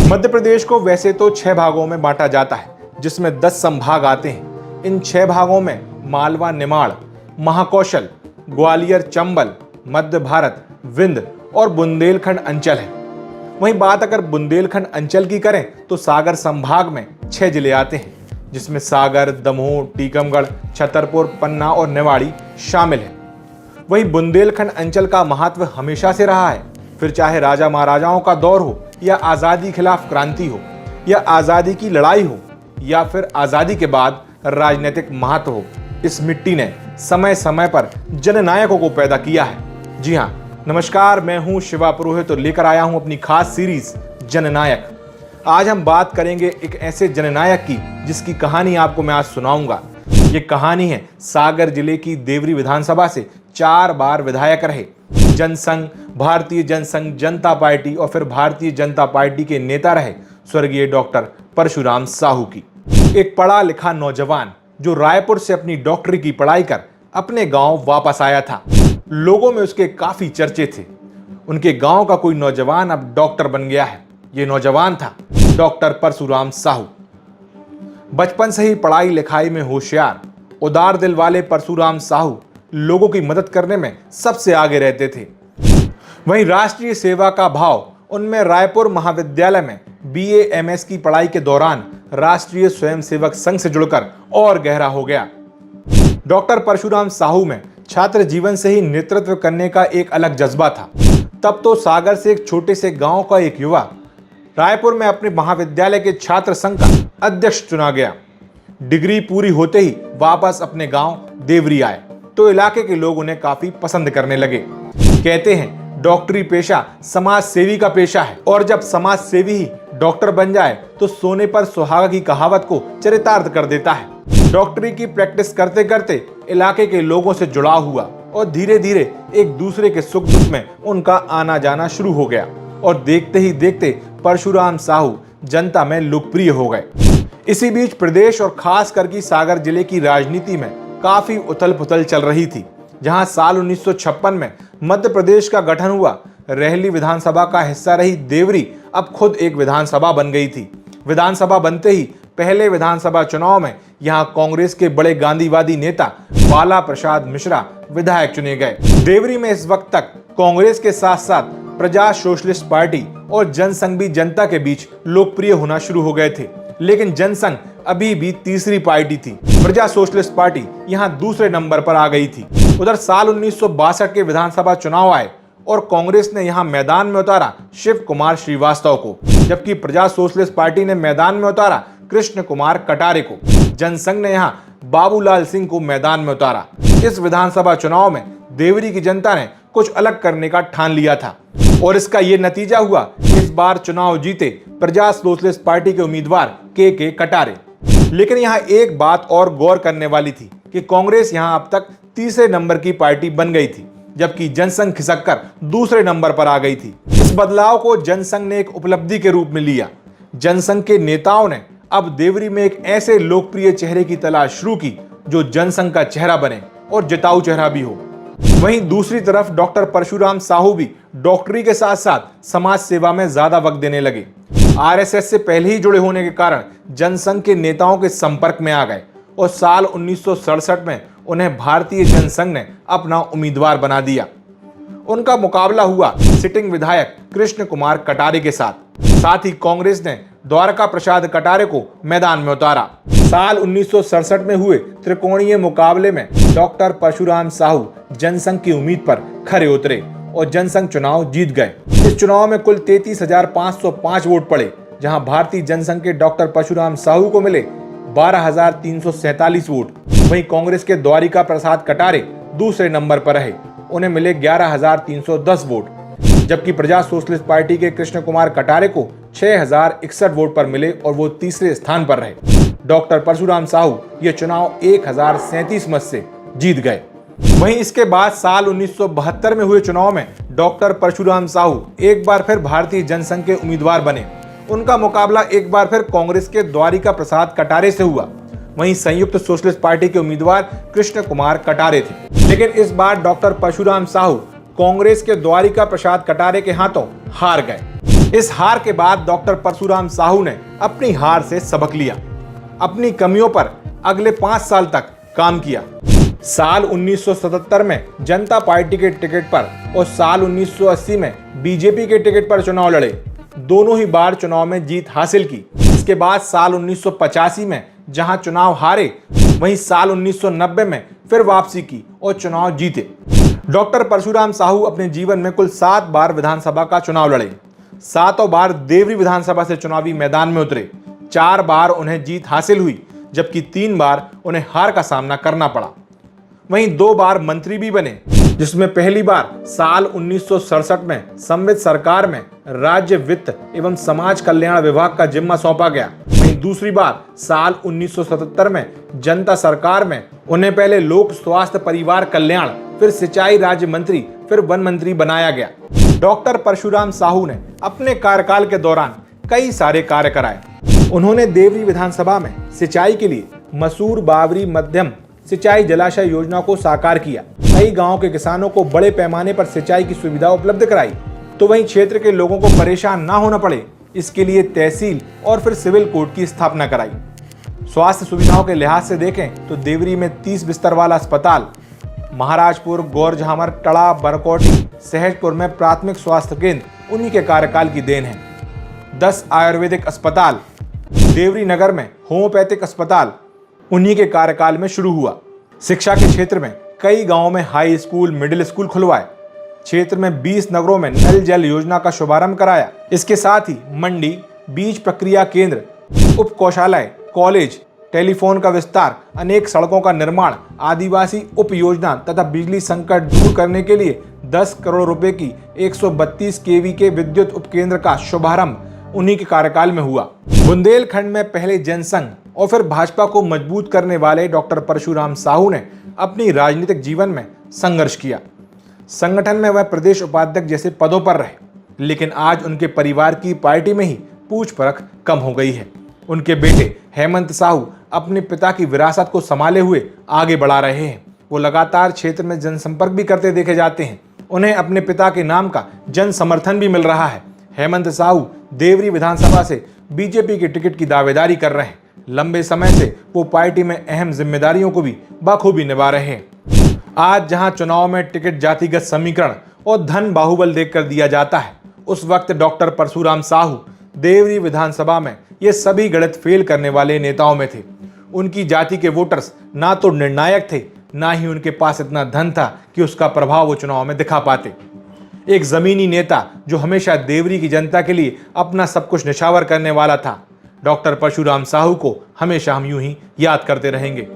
मध्य प्रदेश को वैसे तो 6 भागों में बांटा जाता है, जिसमें 10 संभाग आते हैं। इन 6 भागों में मालवा निमाड़, महाकौशल, ग्वालियर चंबल, मध्य भारत, विंध्य और बुंदेलखंड अंचल है। वहीं बात अगर बुंदेलखंड अंचल की करें तो सागर संभाग में 6 जिले आते हैं, जिसमें सागर, दमोह, टीकमगढ़, छतरपुर, पन्ना और निवाड़ी शामिल है। वहीं बुंदेलखंड अंचल का महत्व हमेशा से रहा है, फिर चाहे राजा महाराजाओं का दौर हो या आज़ादी खिलाफ क्रांति हो या आज़ादी की लड़ाई हो या फिर आज़ादी के बाद राजनीतिक महत्व हो, इस मिट्टी ने समय समय पर जननायकों को पैदा किया है। जी हाँ, नमस्कार, मैं हूं शिवा पुरोहित और लेकर आया हूं अपनी खास सीरीज जननायक। आज हम बात करेंगे एक ऐसे जननायक की जिसकी कहानी आपको मैं आज सुनाऊंगा। ये कहानी है सागर जिले की देवरी विधानसभा से 4 बार विधायक रहे, जनसंघ, भारतीय जनसंघ जनता पार्टी और फिर भारतीय जनता पार्टी के नेता रहे स्वर्गीय डॉक्टर परशुराम साहू की। एक पढ़ा लिखा नौजवान जो रायपुर से अपनी डॉक्टरी की पढ़ाई कर अपने गांव वापस आया था। लोगों में उसके काफी चर्चे थे। उनके गांव का कोई नौजवान अब डॉक्टर बन गया है। ये नौजवान था डॉक्टर परशुराम साहू। बचपन से ही पढ़ाई लिखाई में होशियार, उदार दिल वाले परशुराम साहू लोगों की मदद करने में सबसे आगे रहते थे। वहीं राष्ट्रीय सेवा का भाव उनमें रायपुर महाविद्यालय में BA MS की पढ़ाई के दौरान राष्ट्रीय स्वयंसेवक संघ से जुड़कर और गहरा हो गया। डॉक्टर परशुराम साहू में छात्र जीवन से ही नेतृत्व करने का एक अलग जज्बा था। तब तो सागर से एक छोटे से गांव का एक युवा रायपुर में अपने महाविद्यालय के छात्र संघ का अध्यक्ष चुना गया। डिग्री पूरी होते ही वापस अपने गांव देवरी आए तो इलाके के लोग उन्हें काफी पसंद करने लगे। कहते हैं डॉक्टरी पेशा समाज सेवी का पेशा है और जब समाज सेवी ही डॉक्टर बन जाए तो सोने पर सुहागा की कहावत को चरितार्थ कर देता है। डॉक्टरी की प्रैक्टिस करते करते इलाके के लोगों से जुड़ाव हुआ और धीरे धीरे एक दूसरे के सुख दुख में उनका आना जाना शुरू हो गया और देखते ही देखते परशुराम साहू जनता में लोकप्रिय हो गए। इसी बीच प्रदेश और खास करके सागर जिले की राजनीति में काफी उथल पुथल चल रही थी। जहां साल 1956 में मध्य प्रदेश का गठन हुआ, रेहली विधानसभा का हिस्सा रही देवरी अब खुद एक विधानसभा बन गई थी। विधानसभा बनते ही पहले विधानसभा चुनाव में यहां कांग्रेस के बड़े गांधीवादी नेता बाला प्रसाद मिश्रा विधायक चुने गए। देवरी में इस वक्त तक कांग्रेस के साथ साथ प्रजा सोशलिस्ट पार्टी और जनसंघ भी जनता के बीच लोकप्रिय होना शुरू हो गए थे, लेकिन जनसंघ अभी भी तीसरी पार्टी थी। प्रजा सोशलिस्ट पार्टी यहां दूसरे नंबर पर आ गई थी। उधर साल 1962 के विधानसभा चुनाव आए और कांग्रेस ने यहां मैदान में उतारा शिव कुमार श्रीवास्तव को, जबकि प्रजा सोशलिस्ट पार्टी ने मैदान में उतारा कृष्ण कुमार कटारे को। जनसंघ ने यहां बाबूलाल सिंह को मैदान में उतारा। इस विधानसभा चुनाव में देवरी की जनता ने कुछ अलग करने का ठान लिया था और इसका ये नतीजा हुआ कि इस बार चुनाव जीते प्रजा सोशलिस्ट पार्टी के उम्मीदवार के कटारे। लेकिन यहाँ एक बात और गौर करने वाली थी कि कांग्रेस यहाँ अब तक तीसरे नंबर की पार्टी बन गई थी, जबकि जनसंघ खिसककर दूसरे नंबर पर आ गई थी। इस बदलाव को जनसंघ ने एक उपलब्धि के रूप में लिया। जनसंघ के नेताओं ने अब देवरी में एक ऐसे लोकप्रिय चेहरे की तलाश शुरू की जो जनसंघ का चेहरा बने और जिताऊ चेहरा भी हो। वहीं दूसरी तरफ डॉक्टर परशुराम साहू भी डॉक्टरी के साथ साथ समाज सेवा में ज्यादा वक्त देने लगे। RSS से पहले ही जुड़े होने के कारण जनसंघ के नेताओं के संपर्क में आ गए और साल 1967 में उन्हें भारतीय जनसंघ ने अपना उम्मीदवार बना दिया। उनका मुकाबला हुआ सिटिंग विधायक कृष्ण कुमार कटारे के साथ ही कांग्रेस ने द्वारका प्रसाद कटारे को मैदान में उतारा। साल 1967 में हुए त्रिकोणीय मुकाबले में डॉक्टर परशुराम साहू जनसंघ की उम्मीद पर खरे उतरे और जनसंघ चुनाव जीत गए। इस चुनाव में कुल 33,505 वोट पड़े, जहां भारतीय जनसंघ के डॉक्टर परशुराम साहू को मिले 12,347 वोट। वहीं कांग्रेस के द्वारिका प्रसाद कटारे दूसरे नंबर पर रहे, उन्हें मिले 11,310 वोट, जबकि प्रजा सोशलिस्ट पार्टी के कृष्ण कुमार कटारे को 6,061 वोट पर मिले और वो तीसरे स्थान पर रहे। डॉक्टर परशुराम साहू ये चुनाव 1,037 मत से जीत गए। वहीं इसके बाद साल 1972 में हुए चुनाव में डॉक्टर परशुराम साहू एक बार फिर भारतीय जनसंघ के उम्मीदवार बने। उनका मुकाबला एक बार फिर कांग्रेस के द्वारिका प्रसाद कटारे से हुआ। वहीं संयुक्त सोशलिस्ट पार्टी के उम्मीदवार कृष्ण कुमार कटारे थे, लेकिन इस बार डॉक्टर परशुराम साहू कांग्रेस के द्वारिका प्रसाद कटारे के हाथों हार गए। इस हार के बाद डॉक्टर परशुराम साहू ने अपनी हार से सबक लिया, अपनी कमियों पर अगले 5 साल तक काम किया। साल 1977 में जनता पार्टी के टिकट पर और साल 1980 में बीजेपी के टिकट पर चुनाव लड़े। दोनों ही बार चुनाव में जीत हासिल की। इसके बाद साल 1985 में जहां चुनाव हारे, वहीं साल 1990 में फिर वापसी की और चुनाव जीते। डॉक्टर परशुराम साहू अपने जीवन में कुल 7 बार विधानसभा का चुनाव लड़े। 7 बार देवरी विधानसभा से चुनावी मैदान में उतरे। 4 बार उन्हें जीत हासिल हुई, जबकि 3 बार उन्हें हार का सामना करना पड़ा। वहीं 2 बार मंत्री भी बने, जिसमें पहली बार साल 1967 में सम्मित सरकार में राज्य वित्त एवं समाज कल्याण विभाग का जिम्मा सौंपा गया। वहीं दूसरी बार साल 1977 में जनता सरकार में उन्हें पहले लोक स्वास्थ्य परिवार कल्याण, फिर सिंचाई राज्य मंत्री, फिर वन मंत्री बनाया गया। डॉक्टर परशुराम साहू ने अपने कार्यकाल के दौरान कई सारे कार्य कराए। उन्होंने देवरी विधानसभा में सिंचाई के लिए मसूर बावरी मध्यम सिंचाई जलाशय योजना को साकार किया। कई गांव के किसानों को बड़े पैमाने पर सिंचाई की सुविधा उपलब्ध कराई। तो वहीं क्षेत्र के लोगों को परेशान ना होना पड़े, इसके लिए तहसील और फिर सिविल कोर्ट की स्थापना कराई। स्वास्थ्य सुविधाओं के लिहाज से देखें तो देवरी में 30 बिस्तर वाला अस्पताल, महाराजपुर, गौरझामर, टड़ा, बरकोटी, सहजपुर में प्राथमिक स्वास्थ्य केंद्र उन्हीं के कार्यकाल की देन है। 10 आयुर्वेदिक अस्पताल, देवरी नगर में होम्योपैथिक अस्पताल उन्हीं के कार्यकाल में शुरू हुआ। शिक्षा के क्षेत्र में कई गांवों में हाई स्कूल, मिडिल स्कूल खुलवाए। क्षेत्र में 20 नगरों में नल जल योजना का शुभारंभ कराया। इसके साथ ही मंडी, बीज प्रक्रिया केंद्र, उप कौशलालय, कॉलेज, टेलीफोन का विस्तार, अनेक सड़कों का निर्माण, आदिवासी उप योजना तथा बिजली संकट दूर करने के लिए 10 करोड़ रुपए की 132 केवी के विद्युत उपकेंद्र का शुभारंभ उन्हीं के कार्यकाल में हुआ। बुंदेलखंड में पहले जनसंघ और फिर भाजपा को मजबूत करने वाले डॉक्टर परशुराम साहू ने अपनी राजनीतिक जीवन में संघर्ष किया। संगठन में वह प्रदेश उपाध्यक्ष जैसे पदों पर रहे, लेकिन आज उनके परिवार की पार्टी में ही पूछ परख कम हो गई है। उनके बेटे हेमंत साहू अपने पिता की विरासत को संभाले हुए आगे बढ़ा रहे हैं। वो लगातार क्षेत्र में जनसंपर्क भी करते देखे जाते हैं। उन्हें अपने पिता के नाम का जन समर्थन भी मिल रहा है। हेमंत साहू देवरी विधानसभा से बीजेपी के टिकट की दावेदारी कर रहे हैं। लंबे समय से वो पार्टी में अहम जिम्मेदारियों को भी बखूबी निभा रहे हैं। आज जहां चुनाव में टिकट जातिगत समीकरण और धन बाहुबल देखकर दिया जाता है, उस वक्त डॉक्टर परशुराम साहू देवरी विधानसभा में ये सभी गणित फेल करने वाले नेताओं में थे। उनकी जाति के वोटर्स ना तो निर्णायक थे, ना ही उनके पास इतना धन था कि उसका प्रभाव वो चुनाव में दिखा पाते। एक जमीनी नेता जो हमेशा देवरी की जनता के लिए अपना सब कुछ निछावर करने वाला था। डॉक्टर परशुराम साहू को हमेशा हम यूं ही याद करते रहेंगे।